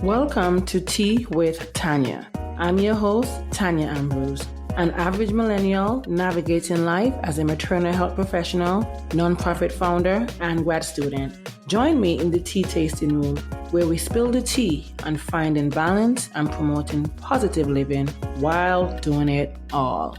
Welcome to Tea with Tanya. I'm your host, Tanya Ambrose, an average millennial navigating life as a maternal health professional, nonprofit founder, and grad student. Join me in the tea tasting room where we spill the tea on finding balance and promoting positive living while doing it all.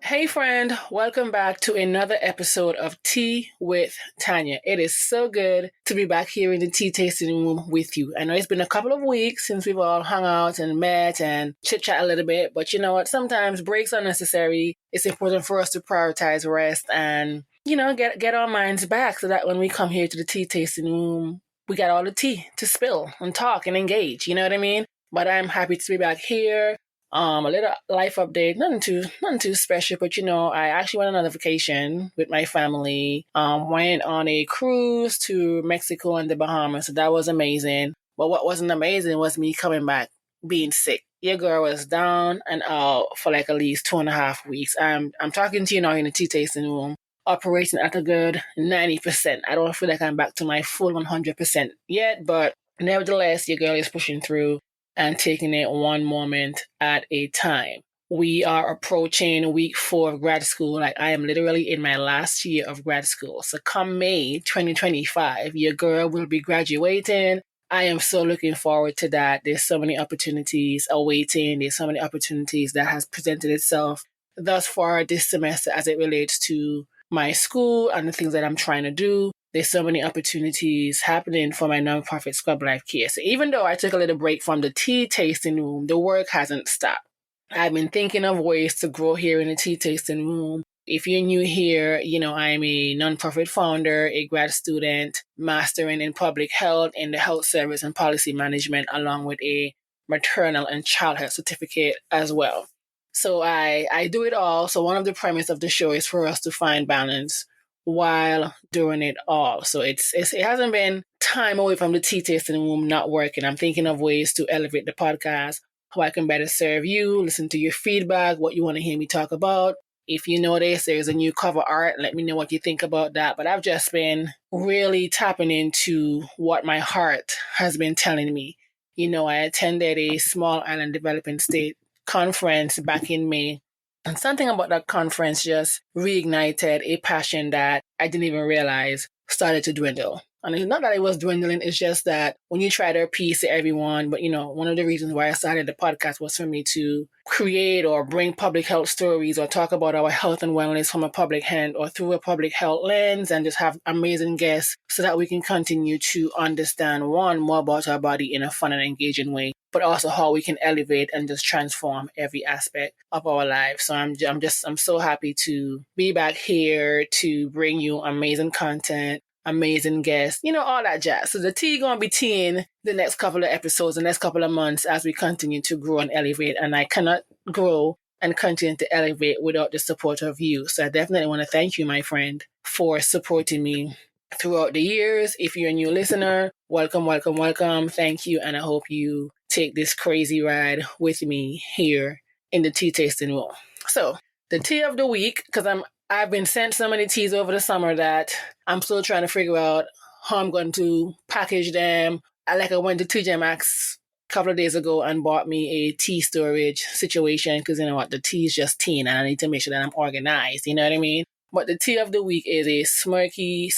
Hey friend, welcome back to another episode of Tea with Tanya. It is so good to be back here in the tea tasting room with you. I know it's been a couple of weeks since we've all hung out and met and chit-chat a little bit, but you know what? Sometimes breaks are necessary. It's important for us to prioritize rest and, get our minds back so that when we come here to the tea tasting room, we got all the tea to spill and talk and engage. You know what I mean? But I'm happy to be back here. A little life update, nothing too special, but I actually went on a vacation with my family. Went on a cruise to Mexico and the Bahamas, so that was amazing. But what wasn't amazing was me coming back being sick. Your girl was down and out for like at least 2.5 weeks. I'm talking to you now in the tea tasting room, operating at a good 90%. I don't feel like I'm back to my full 100% yet, but nevertheless, your girl is pushing through and taking it one moment at a time. We are approaching week 4 of grad school. Like I am literally in my last year of grad school. So come May 2025, your girl will be graduating. I am so looking forward to that. There's so many opportunities awaiting. There's so many opportunities that has presented itself thus far this semester as it relates to my school and the things that I'm trying to do. There's so many opportunities happening for my nonprofit Scrub Life Care. So even though I took a little break from the tea tasting room, the work hasn't stopped. I've been thinking of ways to grow here in the tea tasting room. If you're new here, I'm a nonprofit founder, a grad student, mastering in public health in the health service and policy management, along with a maternal and child health certificate as well. So I do it all. So one of the premise of the show is for us to find balance while doing it all. So it hasn't been time away from the tea tasting room not working. I'm thinking of ways to elevate the podcast, how I can better serve you, listen to your feedback, what you want to hear me talk about. If you notice there's a new cover art, let me know what you think about that. But I've just been really tapping into what my heart has been telling me. I attended a small island developing state conference back in May. And something about that conference just reignited a passion that I didn't even realize started to dwindle. And it's not that it was dwindling, it's just that when you try to appease to everyone, but one of the reasons why I started the podcast was for me to create or bring public health stories or talk about our health and wellness from a public hand or through a public health lens and just have amazing guests so that we can continue to understand more about our body in a fun and engaging way, but also how we can elevate and just transform every aspect of our lives. So I'm so happy to be back here to bring you amazing content, amazing guests, all that jazz. So the tea gonna be teeing the next couple of episodes, the next couple of months as we continue to grow and elevate. And I cannot grow and continue to elevate without the support of you. So I definitely want to thank you, my friend, for supporting me throughout the years. If you're a new listener, welcome, welcome, welcome. Thank you. And I hope you take this crazy ride with me here in the tea tasting room. So the tea of the week, because I've been sent so many teas over the summer that I'm still trying to figure out how I'm going to package them. I went to TJ Maxx a couple of days ago and bought me a tea storage situation because the tea is just tea and I need to make sure that I'm organized. You know what I mean? But the tea of the week is a Smoky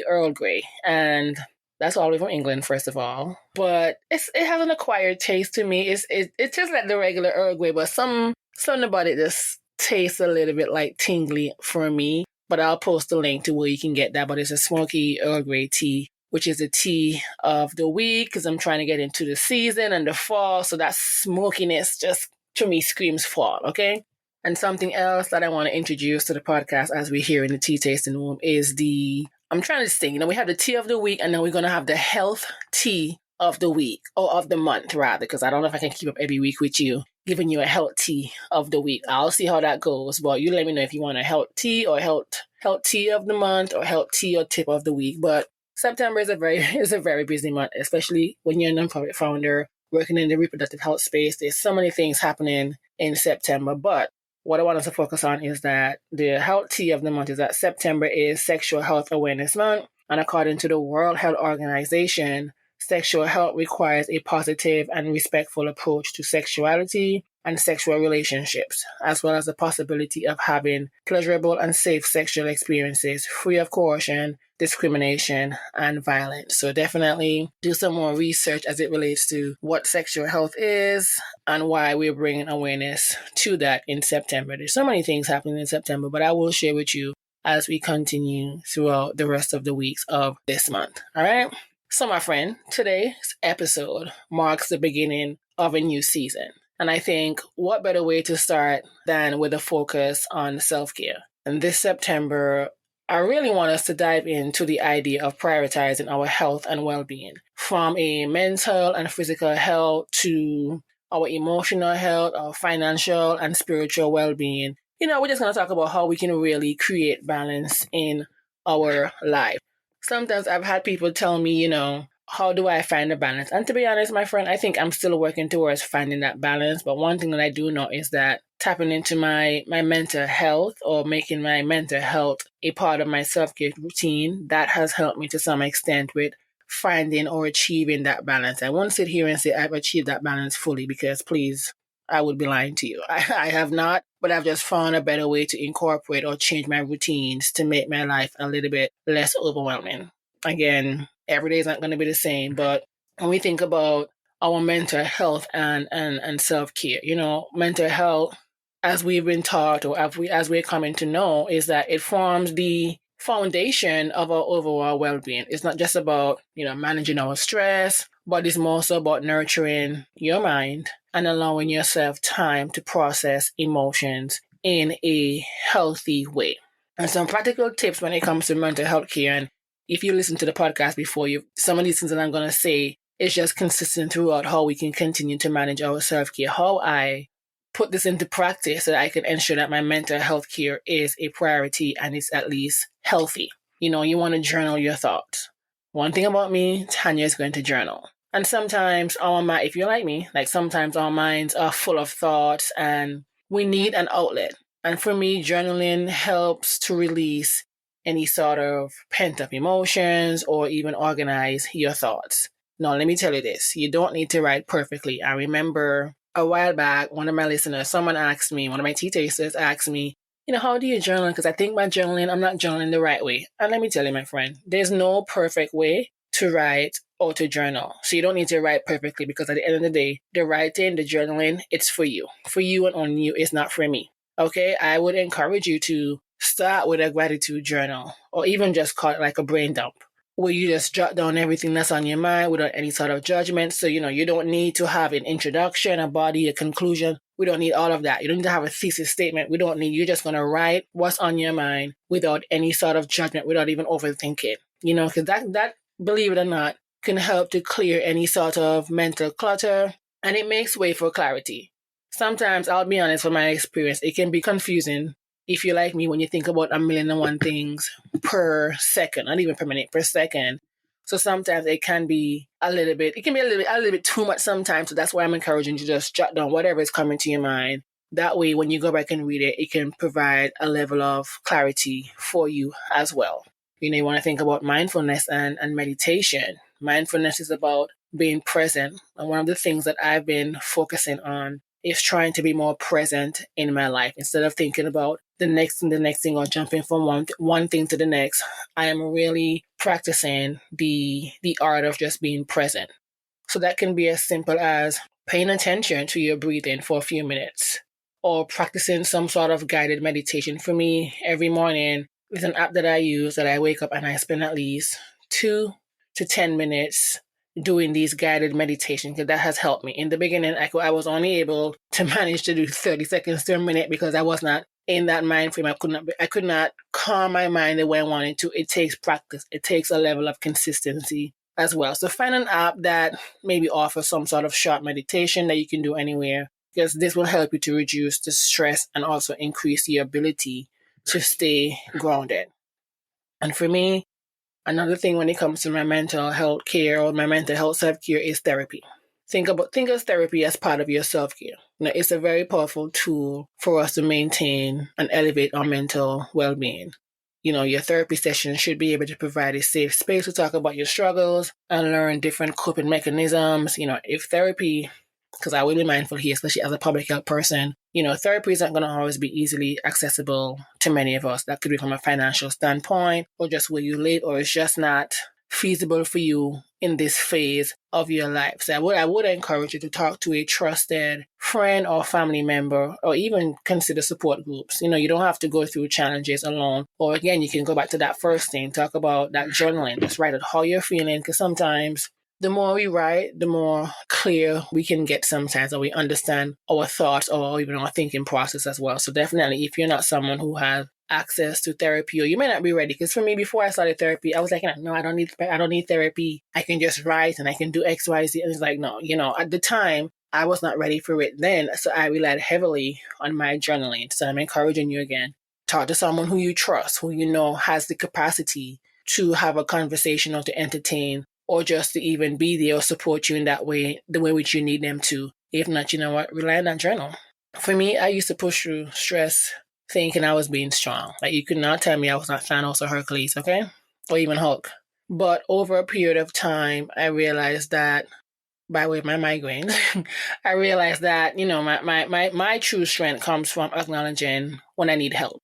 Earl Grey. And that's all the way from England, first of all. But it has an acquired taste to me. It's just like the regular Earl Grey, but something about it just tastes a little bit like tingly for me. But I'll post a link to where you can get that. But it's a Smoky Earl Grey tea, which is the tea of the week because I'm trying to get into the season and the fall. So that smokiness just, to me, screams fall, okay? And something else that I want to introduce to the podcast as we hear in the tea tasting room is I'm trying to sing. We have the tea of the week and then we're going to have the health tea of the week, or of the month rather, because I don't know if I can keep up every week with you, giving you a health tea of the week. I'll see how that goes, but you let me know if you want a health tea or health tea of the month or health tea or tip of the week. But September is a very busy month, especially when you're a nonprofit founder working in the reproductive health space. There's so many things happening in September, but what I want us to focus on is that the health tea of the month is that September is Sexual Health Awareness Month. And according to the World Health Organization, sexual health requires a positive and respectful approach to sexuality and sexual relationships, as well as the possibility of having pleasurable and safe sexual experiences free of coercion, discrimination, and violence. So definitely do some more research as it relates to what sexual health is and why we're bringing awareness to that in September. There's so many things happening in September, but I will share with you as we continue throughout the rest of the weeks of this month. All right? So, my friend, today's episode marks the beginning of a new season. And I think what better way to start than with a focus on self-care. And this September, I really want us to dive into the idea of prioritizing our health and well-being, from a mental and physical health to our emotional health, our financial and spiritual well-being. We're just going to talk about how we can really create balance in our life. Sometimes I've had people tell me, how do I find a balance? And to be honest, my friend, I think I'm still working towards finding that balance. But one thing that I do know is that tapping into my mental health or making my mental health a part of my self-care routine, that has helped me to some extent with finding or achieving that balance. I won't sit here and say I've achieved that balance fully because please, I would be lying to you. I have not, but I've just found a better way to incorporate or change my routines to make my life a little bit less overwhelming. Again, every day is not going to be the same, but when we think about our mental health and self-care, mental health, as we've been taught or as we're coming to know, is that it forms the foundation of our overall well-being. It's not just about, managing our stress, but it's more so about nurturing your mind and allowing yourself time to process emotions in a healthy way. And some practical tips when it comes to mental health care. And if you listen to the podcast before, some of these things that I'm going to say is just consistent throughout how we can continue to manage our self-care, how I put this into practice so that I can ensure that my mental health care is a priority and it's at least healthy. You want to journal your thoughts. One thing about me, Tanya is going to journal. And sometimes if you're like me, sometimes our minds are full of thoughts and we need an outlet. And for me, journaling helps to release any sort of pent-up emotions or even organize your thoughts. Now, let me tell you this. You don't need to write perfectly. I remember a while back, one of my listeners, one of my tea tasters asked me, how do you journal? Because I think by journaling, I'm not journaling the right way. And let me tell you, my friend, there's no perfect way to write or to journal. So you don't need to write perfectly because at the end of the day, the writing, the journaling, it's for you. For you and only you. It's not for me. Okay? I would encourage you to start with a gratitude journal or even just call it like a brain dump, where you just jot down everything that's on your mind without any sort of judgment. So, you don't need to have an introduction, a body, a conclusion. We don't need all of that. You don't need to have a thesis statement. You're just going to write what's on your mind without any sort of judgment, without even overthinking, because that, believe it or not, can help to clear any sort of mental clutter and it makes way for clarity. Sometimes, I'll be honest, from my experience, it can be confusing if you're like me when you think about 1,000,001 things per second, not even per minute, per second. So sometimes it can be a little bit too much sometimes. So that's why I'm encouraging you to just jot down whatever is coming to your mind. That way, when you go back and read it, it can provide a level of clarity for you as well. You want to think about mindfulness and meditation. Mindfulness is about being present. And one of the things that I've been focusing on is trying to be more present in my life. Instead of thinking about the next thing or jumping from one thing to the next, I am really practicing the art of just being present. So that can be as simple as paying attention to your breathing for a few minutes or practicing some sort of guided meditation. For me, every morning, there's an app that I use that I wake up and I spend at least 2 to 10 minutes doing these guided meditations, because that has helped me. In the beginning, I was only able to manage to do 30 seconds to a minute because I was not in that mind frame. I could not calm my mind the way I wanted to. It takes practice. It takes a level of consistency as well. So find an app that maybe offers some sort of short meditation that you can do anywhere, because this will help you to reduce the stress and also increase your ability to stay grounded. And for me, another thing when it comes to my mental health care or my mental health self-care is therapy. Think of therapy as part of your self-care. It's a very powerful tool for us to maintain and elevate our mental well-being. your therapy session should be able to provide a safe space to talk about your struggles and learn different coping mechanisms. If therapy, because I will be mindful here, especially as a public health person, therapy isn't going to always be easily accessible to many of us. That could be from a financial standpoint, or just where you live, or it's just not feasible for you in this phase of your life. So I would encourage you to talk to a trusted friend or family member, or even consider support groups. You don't have to go through challenges alone. Or again, you can go back to that first thing, talk about that journaling. Just write out how you're feeling, because sometimes the more we write, the more clear we can get sometimes, or we understand our thoughts or even our thinking process as well. So definitely, if you're not someone who has access to therapy, or you may not be ready, because for me, before I started therapy, I was like, no, I don't need therapy. I can just write and I can do X, Y, Z. And it's like, no, at the time, I was not ready for it then. So I relied heavily on my journaling. So I'm encouraging you again, talk to someone who you trust, who has the capacity to have a conversation or to entertain, or just to even be there or support you in that way, the way which you need them to. If not, rely on that journal. For me, I used to push through stress thinking I was being strong. Like, you could not tell me I was not Thanos or Hercules, okay? Or even Hulk. But over a period of time, I realized that, by way of my migraines, I realized that, my true strength comes from acknowledging when I need help.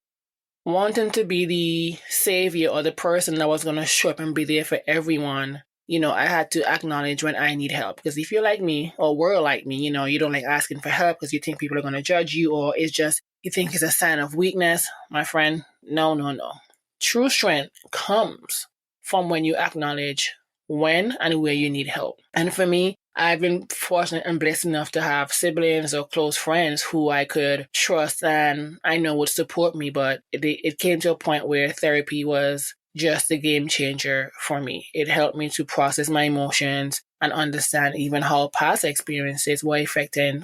Wanting to be the savior or the person that was going to show up and be there for everyone, I had to acknowledge when I need help. Because if you're like me, or were like me, you don't like asking for help because you think people are going to judge you, or it's just, you think it's a sign of weakness. My friend, no. True strength comes from when you acknowledge when and where you need help. And for me, I've been fortunate and blessed enough to have siblings or close friends who I could trust and I know would support me. But it came to a point where therapy was just a game changer for me. It helped me to process my emotions and understand even how past experiences were affecting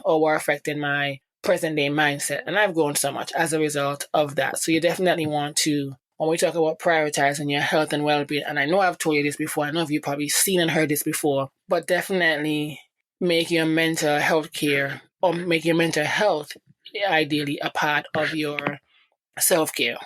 my present day mindset. And I've grown so much as a result of that. So you definitely want to, when we talk about prioritizing your health and well-being, and I know I've told you this before, I know you've probably seen and heard this before, but definitely make your mental health care, or make your mental health ideally a part of your self-care.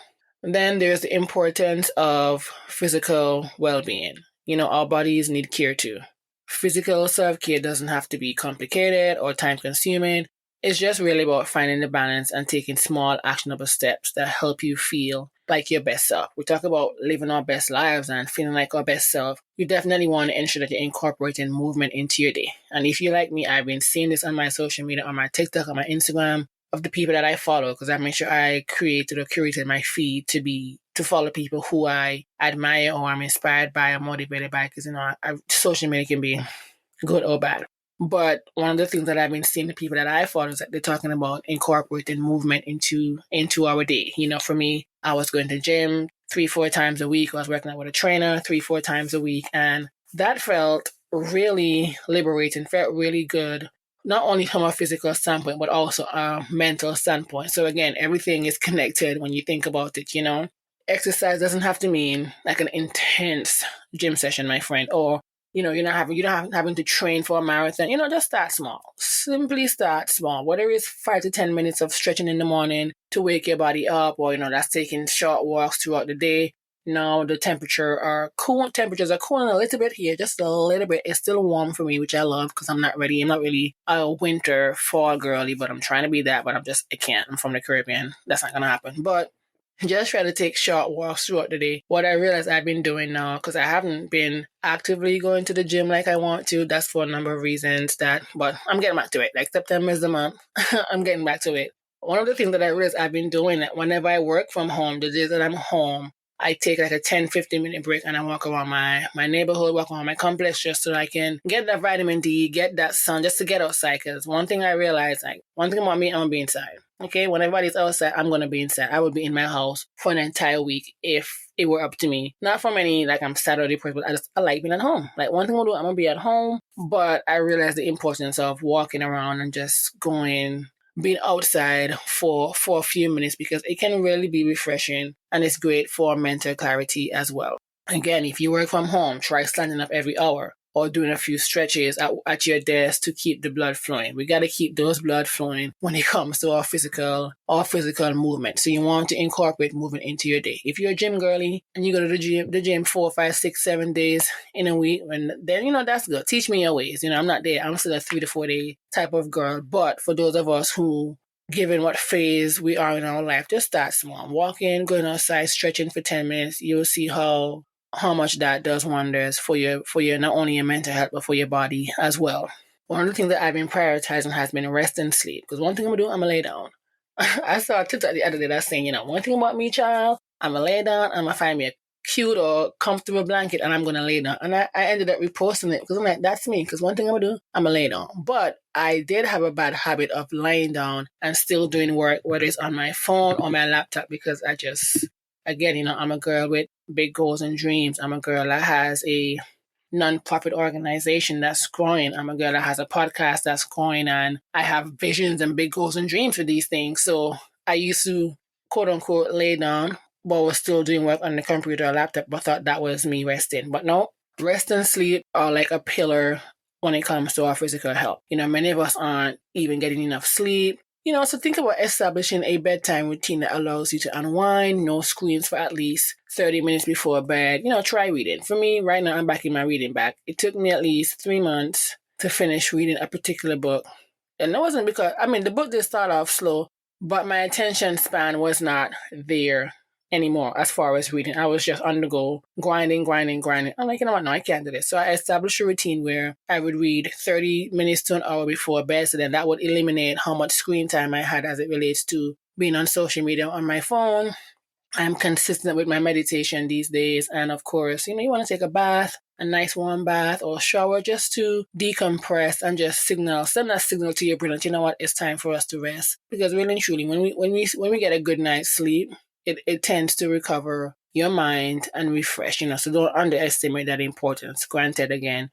Then there's the importance of physical well-being. Our bodies need care too. Physical self-care doesn't have to be complicated or time-consuming. It's just really about finding the balance and taking small, actionable steps that help you feel like your best self. We talk about living our best lives and feeling like our best self. You definitely want to ensure that you're incorporating movement into your day. And if you're like me, I've been seeing this on my social media, on my TikTok, on my Instagram, of the people that I follow, because I make sure I curated my feed to follow people who I admire or I'm inspired by or motivated by, because social media can be good or bad. But one of the things that I've been seeing the people that I follow is that they're talking about incorporating movement into our day. For me, I was going to the gym 3-4 times a week. I was working out with a trainer 3-4 times a week, and that felt really liberating, felt really good. Not only from a physical standpoint, but also a mental standpoint. So again, everything is connected when you think about it, Exercise doesn't have to mean like an intense gym session, my friend, or, you're not having to train for a marathon. Just start small. Simply start small. Whether it's 5 to 10 minutes of stretching in the morning to wake your body up, or, that's taking short walks throughout the day. Now the temperatures are cooling a little bit here, just a little bit. It's still warm for me, which I love, because I'm not really a winter fall girly, but I'm trying to be that, but I can't. I'm from the Caribbean. That's not going to happen. But just try to take short walks throughout the day. What I realize I've been doing now, because I haven't been actively going to the gym like I want to, that's for a number of reasons, but I'm getting back to it. Like, September is the month. I'm getting back to it. One of the things that I realize I've been doing, that whenever I work from home, the days that I'm home, I take like a 10-15 minute break and I walk around my neighborhood, walk around my complex, just so I can get that vitamin D, get that sun, just to get outside. Because one thing I realized, one thing about me, I'm going to be inside. Okay, when everybody's outside, I'm going to be inside. I would be in my house for an entire week if it were up to me. Not from any, I'm sad or depressed, but I like being at home. Like, one thing I'm going to be at home, but I realized the importance of walking around and just being outside for a few minutes, because it can really be refreshing and it's great for mental clarity as well. Again, if you work from home, try standing up every hour. or doing a few stretches at your desk to keep the blood flowing. We got to keep those blood flowing when it comes to our physical movement. So you want to incorporate movement into your day. If you're a gym girly and you go to the gym 4, 5, 6, 7 days in a week, and then, that's good. Teach me your ways. I'm not there. I'm still a 3 to 4 day type of girl. But for those of us who, given what phase we are in our life, just start small. Walking, going outside, stretching for 10 minutes. You'll see how much that does wonders for your not only your mental health, but for your body as well. One of the things that I've been prioritizing has been rest and sleep. Because one thing I'm going to do, I'm going to lay down. I saw a TikTok the other day that's saying, one thing about me, child, I'm going to lay down, I'm going to find me a cute or comfortable blanket, and I'm going to lay down. And I ended up reposting it because I'm like, that's me. Because one thing I'm going to do, I'm going to lay down. But I did have a bad habit of lying down and still doing work, whether it's on my phone or my laptop, because I just, again, I'm a girl with big goals and dreams. I'm a girl that has a non-profit organization that's growing. I'm a girl that has a podcast that's growing, and I have visions and big goals and dreams for these things. So I used to, quote unquote, lay down, but was still doing work on the computer or laptop, but thought that was me resting. But no, rest and sleep are like a pillar when it comes to our physical health. Many of us aren't even getting enough sleep. So think about establishing a bedtime routine that allows you to unwind, no screens for at least 30 minutes before bed. Try reading. For me, right now, I'm back in my reading back. It took me at least 3 months to finish reading a particular book. And that wasn't because, the book did start off slow, but my attention span was not there anymore as far as reading. I was just on the go, grinding. I'm like, you know what? No, I can't do this. So I established a routine where I would read 30 minutes to an hour before bed. So then that would eliminate how much screen time I had as it relates to being on social media on my phone. I'm consistent with my meditation these days. And of course, you want to take a bath, a nice warm bath or shower just to decompress and just send that signal to your brain that, you know what, it's time for us to rest. Because really and truly, when we get a good night's sleep, it tends to recover your mind and refresh, so don't underestimate that importance. Granted, again,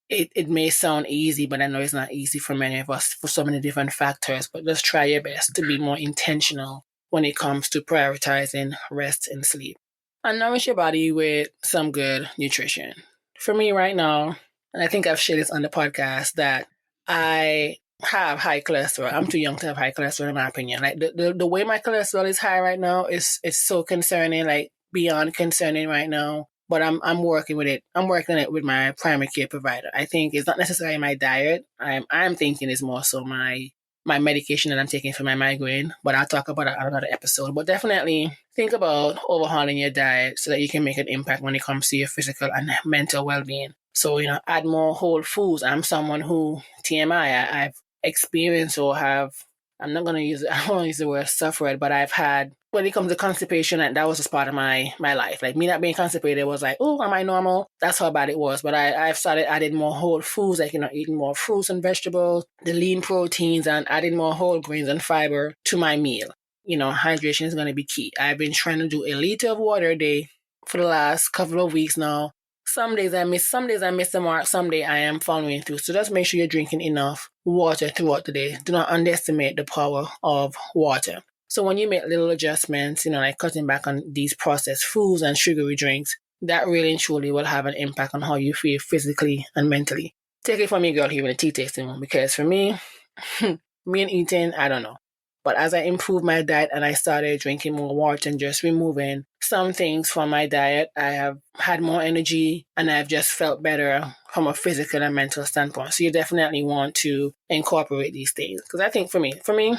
it may sound easy, but I know it's not easy for many of us for so many different factors, but just try your best to be more intentional when it comes to prioritizing rest and sleep. And nourish your body with some good nutrition. For me right now, and I think I've shared this on the podcast, that I have high cholesterol. I'm too young to have high cholesterol in my opinion. Like the way my cholesterol is high right now is so concerning, like beyond concerning right now. But I'm working with it. I'm working on it with my primary care provider. I think it's not necessarily my diet. I'm thinking it's more so my medication that I'm taking for my migraine. But I'll talk about it on another episode. But definitely think about overhauling your diet so that you can make an impact when it comes to your physical and mental well-being. So, add more whole foods. I'm someone who, TMI, I've experienced or have, I don't want to use the word suffered, but I've had, when it comes to constipation, that was just part of my life. Like me not being constipated was like, oh, am I normal? That's how bad it was. But I've started adding more whole foods, like, eating more fruits and vegetables, the lean proteins, and adding more whole grains and fiber to my meal. Hydration is going to be key. I've been trying to do a liter of water a day for the last couple of weeks now. Some days I miss the mark. Some day I am following through. So just make sure you're drinking enough water throughout the day. Do not underestimate the power of water. So when you make little adjustments, like cutting back on these processed foods and sugary drinks, that really and truly will have an impact on how you feel physically and mentally. Take it from me, girl, here in the tea tasting room, because for me, me and eating, I don't know. But as I improved my diet and I started drinking more water and just removing some things from my diet, I have had more energy and I've just felt better from a physical and mental standpoint. So you definitely want to incorporate these things. Because I think for me,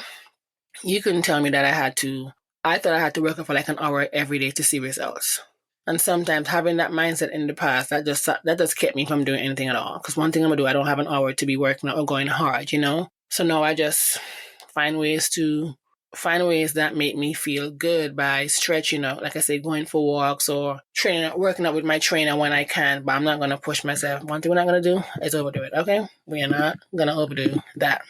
you couldn't tell me that I thought I had to work out for like an hour every day to see results. And sometimes having that mindset in the past, that just kept me from doing anything at all. Because one thing I'm going to do, I don't have an hour to be working out or going hard, So now I just find ways that make me feel good by stretching out, like I say, going for walks or working out with my trainer when I can, but I'm not going to push myself. One thing we're not going to do is overdo it, okay? We are not going to overdo that.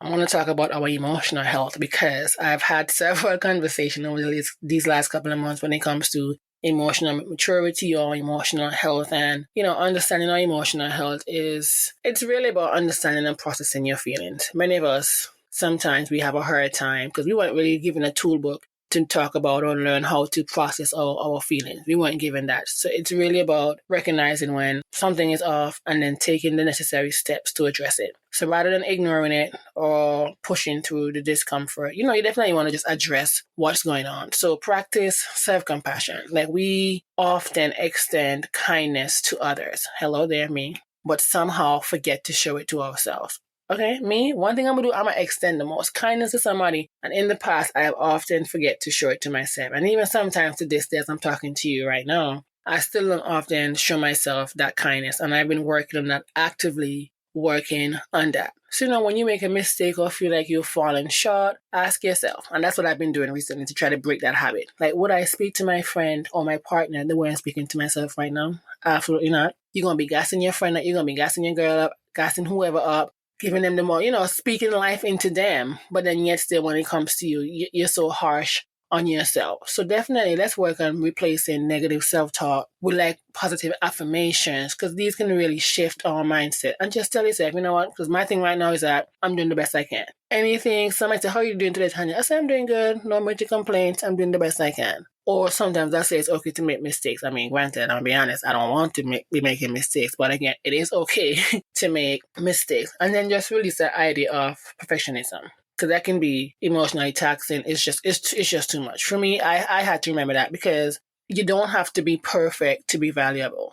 I want to talk about our emotional health because I've had several conversations over these last couple of months when it comes to emotional maturity or emotional health. And, understanding our emotional health it's really about understanding and processing your feelings. Many of us, sometimes we have a hard time because we weren't really given a toolbook to talk about or learn how to process our feelings. We weren't given that. So it's really about recognizing when something is off and then taking the necessary steps to address it. So rather than ignoring it or pushing through the discomfort, you definitely want to just address what's going on. So practice self-compassion. Like, we often extend kindness to others. Hello there, me. But somehow forget to show it to ourselves. Okay, me, one thing I'm going to do, I'm going to extend the most kindness to somebody. And in the past, I have often forget to show it to myself. And even sometimes to this day, as I'm talking to you right now, I still don't often show myself that kindness. And I've been working on that, actively working on that. So, when you make a mistake or feel like you're falling short, ask yourself. And that's what I've been doing recently to try to break that habit. Like, would I speak to my friend or my partner the way I'm speaking to myself right now? Absolutely not. You're going to be gassing your friend up. You're going to be gassing your girl up, gassing whoever up, giving them the more, speaking life into them. But then yet still, when it comes to you, you're so harsh on yourself. So definitely let's work on replacing negative self-talk with like positive affirmations, because these can really shift our mindset. And just tell yourself, you know what? Because my thing right now is that I'm doing the best I can. Anything, somebody say, how are you doing today, Tanya? I say, I'm doing good. No major complaints. I'm doing the best I can. Or sometimes I say it's okay to make mistakes. I mean, granted, I'll be honest, I don't want to be making mistakes. But again, it is okay to make mistakes. And then just release that idea of perfectionism, because that can be emotionally taxing. It's just too much. For me, I had to remember that, because you don't have to be perfect to be valuable.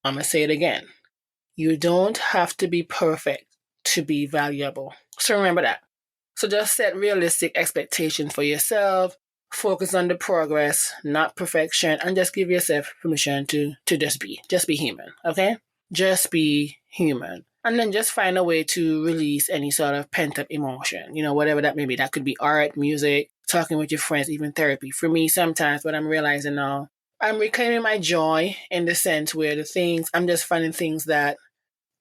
I'm going to say it again. You don't have to be perfect to be valuable. So remember that. So just set realistic expectations for yourself. Focus on the progress, not perfection, and just give yourself permission to just be. Just be human, okay? Just be human. And then just find a way to release any sort of pent-up emotion, whatever that may be. That could be art, music, talking with your friends, even therapy. For me, sometimes what I'm realizing now, I'm reclaiming my joy in the sense where I'm just finding things that,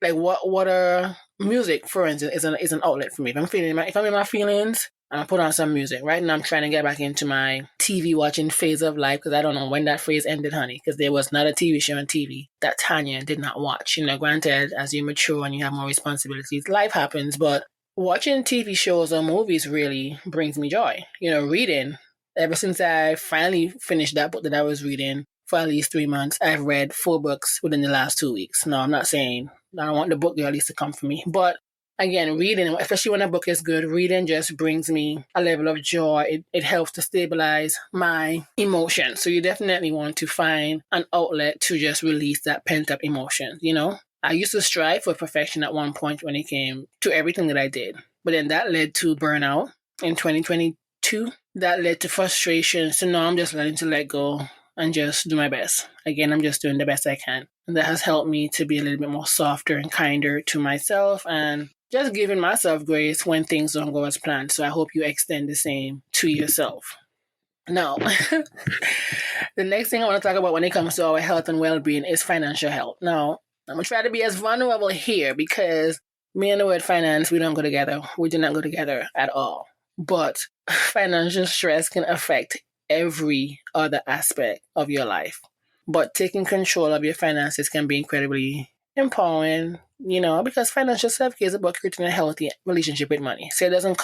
like what are music, for instance, is an outlet for me. If I'm in my feelings, and I put on some music. Right now, I'm trying to get back into my TV watching phase of life, because I don't know when that phase ended, honey, because there was not a TV show on TV that Tanya did not watch. Granted, as you mature and you have more responsibilities, life happens, but watching TV shows or movies really brings me joy. Reading, ever since I finally finished that book that I was reading for at least 3 months, I've read 4 books within the last 2 weeks. No, I'm not saying I don't want the book girlies to come for me, but again, reading, especially when a book is good, reading just brings me a level of joy. It helps to stabilize my emotions. So you definitely want to find an outlet to just release that pent-up emotion, I used to strive for perfection at one point when it came to everything that I did. But then that led to burnout in 2022. That led to frustration. So now I'm just learning to let go and just do my best. Again, I'm just doing the best I can. And that has helped me to be a little bit more softer and kinder to myself, and just giving myself grace when things don't go as planned. So I hope you extend the same to yourself. Now, the next thing I want to talk about when it comes to our health and well-being is financial health. Now, I'm going to try to be as vulnerable here, because me and the word finance, we don't go together. We do not go together at all. But financial stress can affect every other aspect of your life. But taking control of your finances can be incredibly empowering, because financial self-care is about creating a healthy relationship with money. So it doesn't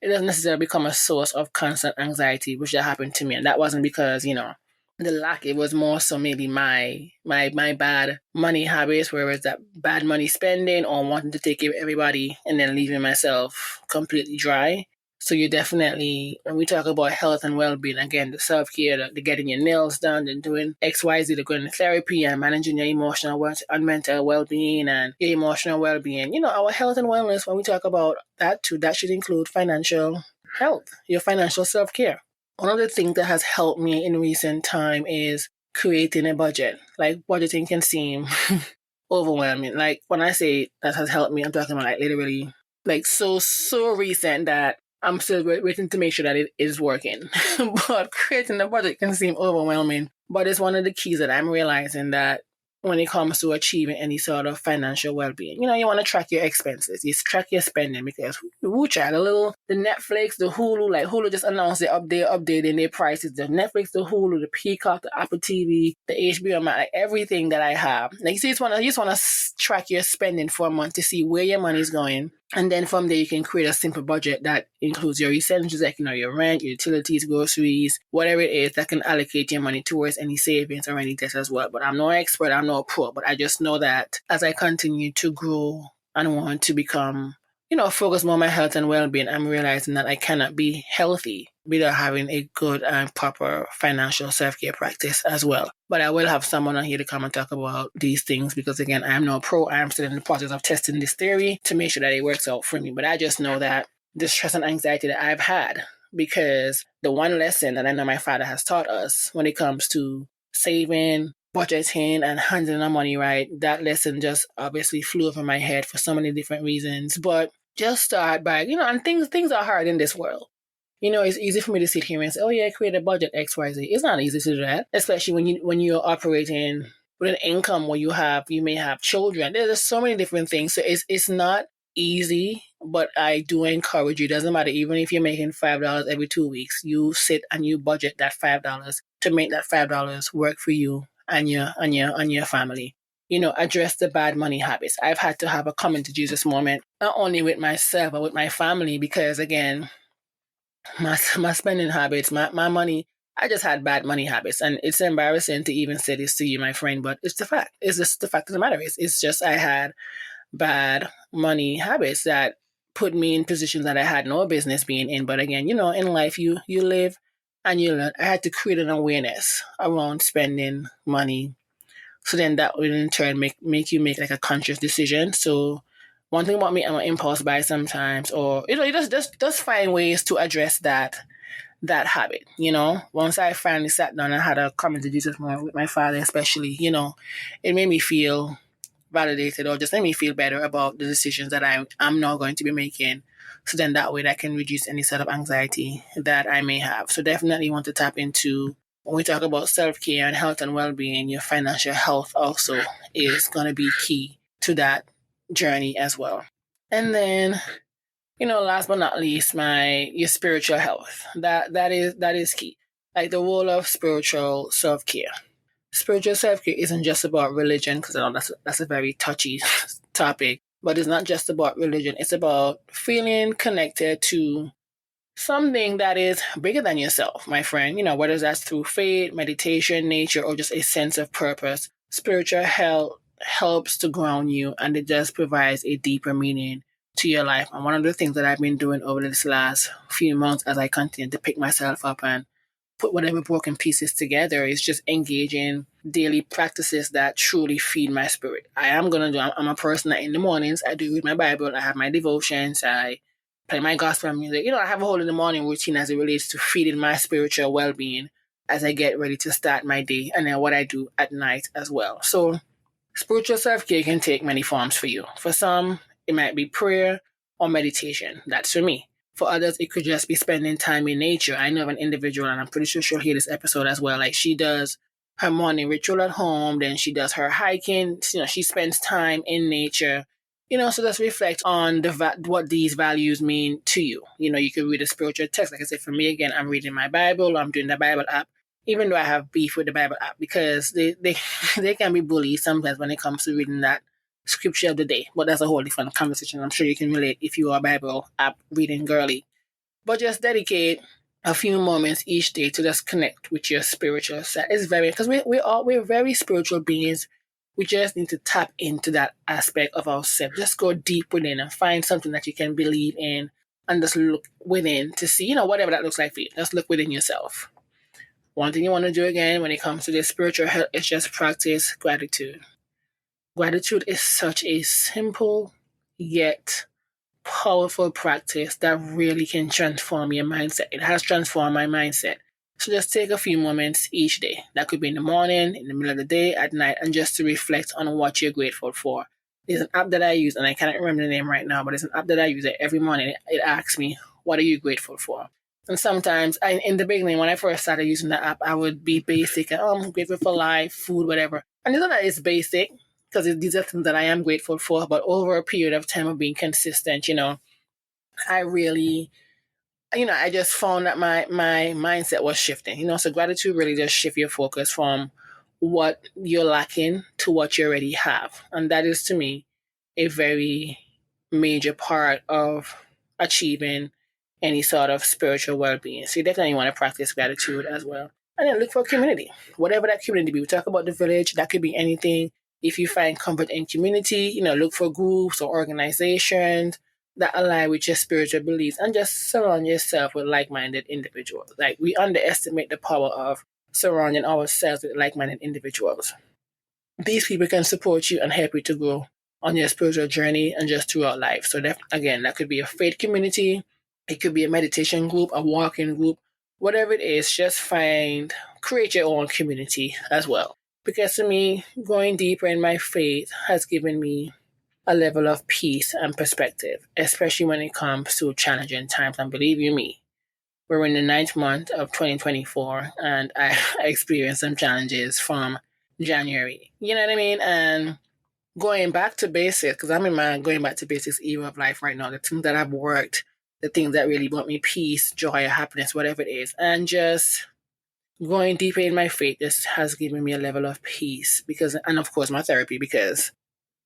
necessarily become a source of constant anxiety, which that happened to me. And that wasn't because, the lack, it was more so maybe my bad money habits, where it's that bad money spending or wanting to take care of everybody and then leaving myself completely dry. So you definitely, when we talk about health and well-being, again, the self-care, the getting your nails done and doing XYZ, the going to therapy and managing your emotional and mental well-being and your emotional well-being. Our health and wellness, when we talk about that too, that should include financial health, your financial self-care. One of the things that has helped me in recent time is creating a budget. Like, budgeting can seem overwhelming. Like, when I say that has helped me, I'm talking about like literally like so recent that I'm still waiting to make sure that it is working. But creating a budget can seem overwhelming. But it's one of the keys that I'm realizing that when it comes to achieving any sort of financial well-being, you want to track your expenses. You track your spending, because the Netflix, the Hulu, like Hulu just announced they're updating their prices. The Netflix, the Hulu, the Peacock, the Apple TV, the HBO Max, like everything that I have. Like, you just want to track your spending for a month to see where your money is going. And then from there, you can create a simple budget that includes your essentials, like, your rent, your utilities, groceries, whatever it is that can allocate your money towards any savings or any debt as well. But I'm no expert, I'm no pro, but I just know that as I continue to grow and want to become, focus more on my health and well-being, I'm realizing that I cannot be healthy without having a good and proper financial self-care practice as well. But I will have someone on here to come and talk about these things because, again, I'm no pro. I'm still in the process of testing this theory to make sure that it works out for me. But I just know that the stress and anxiety that I've had, because the one lesson that I know my father has taught us when it comes to saving, budgeting, and handling our money right, that lesson just obviously flew over my head for so many different reasons. But just start by, and things are hard in this world. It's easy for me to sit here and say, oh yeah, create a budget XYZ. It's not easy to do that, especially when you're operating with an income where you may have children. There's so many different things. So it's not easy, but I do encourage you. It doesn't matter, even if you're making $5 every 2 weeks, you sit and you budget that $5 to make that $5 work for you and your family. Address the bad money habits. I've had to have a come to Jesus moment, not only with myself, but with my family, because again, my spending habits, my money, I just had bad money habits. And it's embarrassing to even say this to you, my friend, but it's the fact. It's just the fact of the matter. It's just I had bad money habits that put me in positions that I had no business being in. But again, in life, you live and you learn. I had to create an awareness around spending money. So then that will in turn make you make like a conscious decision. So one thing about me, I'm an impulse buy sometimes, or you just find ways to address that habit. Once I finally sat down and had a come to Jesus moment with my father, especially, it made me feel validated, or just made me feel better about the decisions that I'm now going to be making. So then that way that can reduce any sort of anxiety that I may have. So definitely want to tap into, when we talk about self-care and health and well-being, your financial health also is going to be key to that journey as well. And then, last but not least, your spiritual health. That is key. Like the role of spiritual self-care. Spiritual self-care isn't just about religion, because I know that's a very touchy topic, but it's not just about religion. It's about feeling connected to something that is bigger than yourself, my friend. Whether that's through faith, meditation, nature, or just a sense of purpose. Spiritual health helps to ground you, and it just provides a deeper meaning to your life. And one of the things that I've been doing over this last few months as I continue to pick myself up and put whatever broken pieces together is just engaging daily practices that truly feed my spirit. I'm a person that in the mornings I do read my Bible, I have my devotions, I play my gospel music. I have a whole in the morning routine as it relates to feeding my spiritual well-being as I get ready to start my day, and then what I do at night as well. So spiritual self-care can take many forms for you. For some, it might be prayer or meditation. That's for me. For others, it could just be spending time in nature. I know of an individual, and I'm pretty sure she'll hear this episode as well. Like, she does her morning ritual at home, then she does her hiking. She spends time in nature. So let's reflect on what these values mean to you. You could read a spiritual text. Like I said, for me, again, I'm reading my Bible. I'm doing the Bible app, even though I have beef with the Bible app because they they can be bullies sometimes when it comes to reading that scripture of the day. But that's a whole different conversation. I'm sure you can relate if you are a Bible app reading girly. But just dedicate a few moments each day to just connect with your spiritual self. It's because we're very spiritual beings. We just need to tap into that aspect of ourselves. Just go deep within and find something that you can believe in, and just look within to see, whatever that looks like for you. Just look within yourself. One thing you want to do again when it comes to this spiritual health is just practice gratitude. Gratitude is such a simple yet powerful practice that really can transform your mindset. It has transformed my mindset. So just take a few moments each day. That could be in the morning, in the middle of the day, at night, and just to reflect on what you're grateful for. There's an app that I use, and I cannot remember the name right now, but it's an app that I use every morning. It asks me, what are you grateful for? And sometimes, in the beginning, when I first started using the app, I would be basic. I'm grateful for life, food, whatever. And it's not that it's basic, because these are things that I am grateful for, but over a period of time of being consistent, I really, I just found that my mindset was shifting, so gratitude really does shift your focus from what you're lacking to what you already have. And that is, to me, a very major part of achieving any sort of spiritual well-being. So you definitely want to practice gratitude as well. And then look for community, whatever that community be. We talk about the village, that could be anything. If you find comfort in community, look for groups or organizations that align with your spiritual beliefs, and just surround yourself with like-minded individuals. Like, we underestimate the power of surrounding ourselves with like-minded individuals. These people can support you and help you to grow on your spiritual journey and just throughout life. So that, again, that could be a faith community, it could be a meditation group, a walking group, whatever it is. Just create your own community as well. Because to me, going deeper in my faith has given me a level of peace and perspective, especially when it comes to challenging times. And believe you me, we're in the 9th month of 2024, and I experienced some challenges from January. You know what I mean? And going back to basics, because I'm in my going back to basics era of life right now, the things that I've worked, the things that really brought me peace, joy, happiness, whatever it is, and just going deeper in my faith, this has given me a level of peace, and of course my therapy, because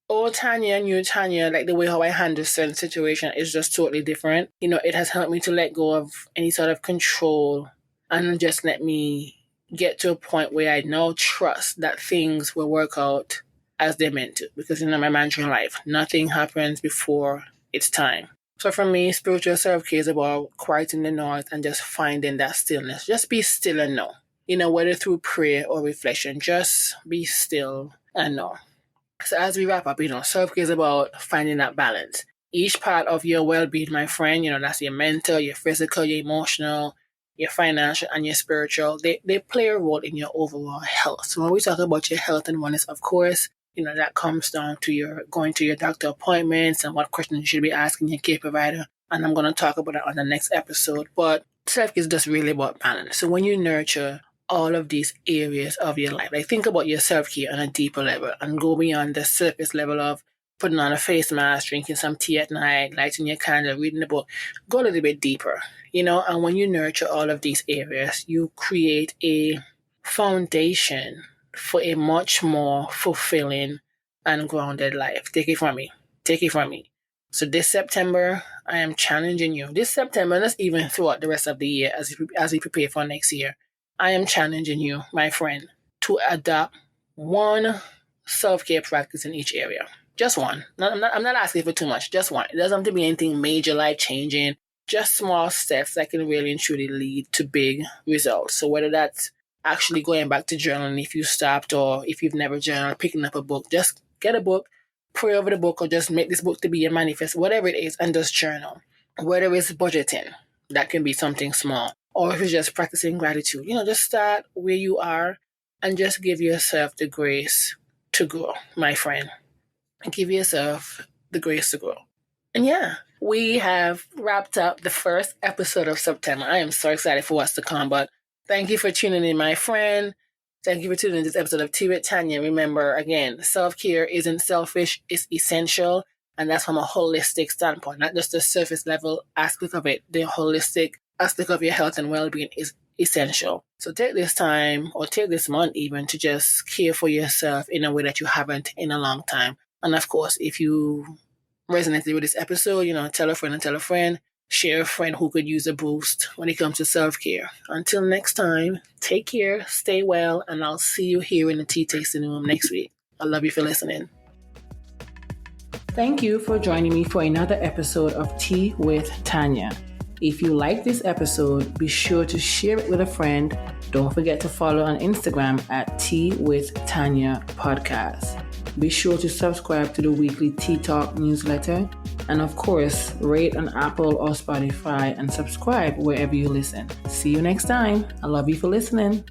old Tanya, new Tanya, like the way how I handle certain situation is just totally different. It has helped me to let go of any sort of control and just let me get to a point where I now trust that things will work out as they're meant to. Because my mantra in life, nothing happens before it's time. So for me, spiritual self-care is about quieting the noise and just finding that stillness. Just be still and know. Whether through prayer or reflection, just be still and know. So as we wrap up, self-care is about finding that balance. Each part of your well-being, my friend, that's your mental, your physical, your emotional, your financial, and your spiritual. They play a role in your overall health. So when we talk about your health and wellness, of course, that comes down to your going to your doctor appointments and what questions you should be asking your care provider. And I'm going to talk about that on the next episode. But self-care is just really about balance. So when you nurture all of these areas of your life, like think about your self-care on a deeper level and go beyond the surface level of putting on a face mask, drinking some tea at night, lighting your candle, reading a book. Go a little bit deeper, and when you nurture all of these areas, you create a foundation for a much more fulfilling and grounded life. Take it from me. So this September, I am challenging you. This September, and let's even throughout the rest of the year as we prepare for next year, I am challenging you, my friend, to adopt one self-care practice in each area. Just one. I'm not asking for too much. Just one. It doesn't have to be anything major, life-changing. Just small steps that can really and truly lead to big results. So whether that's actually going back to journaling if you stopped, or if you've never journaled, picking up a book, just get a book, pray over the book, or just make this book to be a manifest, whatever it is, and just journal. Whether it's budgeting, that can be something small. Or if it's just practicing gratitude, just start where you are and just give yourself the grace to grow, my friend. Give yourself the grace to grow. And yeah, we have wrapped up the first episode of September. I am so excited for what's to come, but thank you for tuning in, my friend. Thank you for tuning in to this episode of Tea with Tanya. Remember, again, self-care isn't selfish, it's essential. And that's from a holistic standpoint, not just the surface level aspect of it. The holistic aspect of your health and well-being is essential. So take this time, or take this month even, to just care for yourself in a way that you haven't in a long time. And of course, if you resonated with this episode, tell a friend, share a friend who could use a boost when it comes to self-care. Until next time, take care, stay well, and I'll see you here in the tea tasting room next week. I love you for listening. Thank you for joining me for another episode of Tea with Tanya. If you like this episode, be sure to share it with a friend. Don't forget to follow on Instagram at Tea with Tanya Podcast. Be sure to subscribe to the weekly Tea Talk newsletter. And of course, rate on Apple or Spotify and subscribe wherever you listen. See you next time. I love you for listening.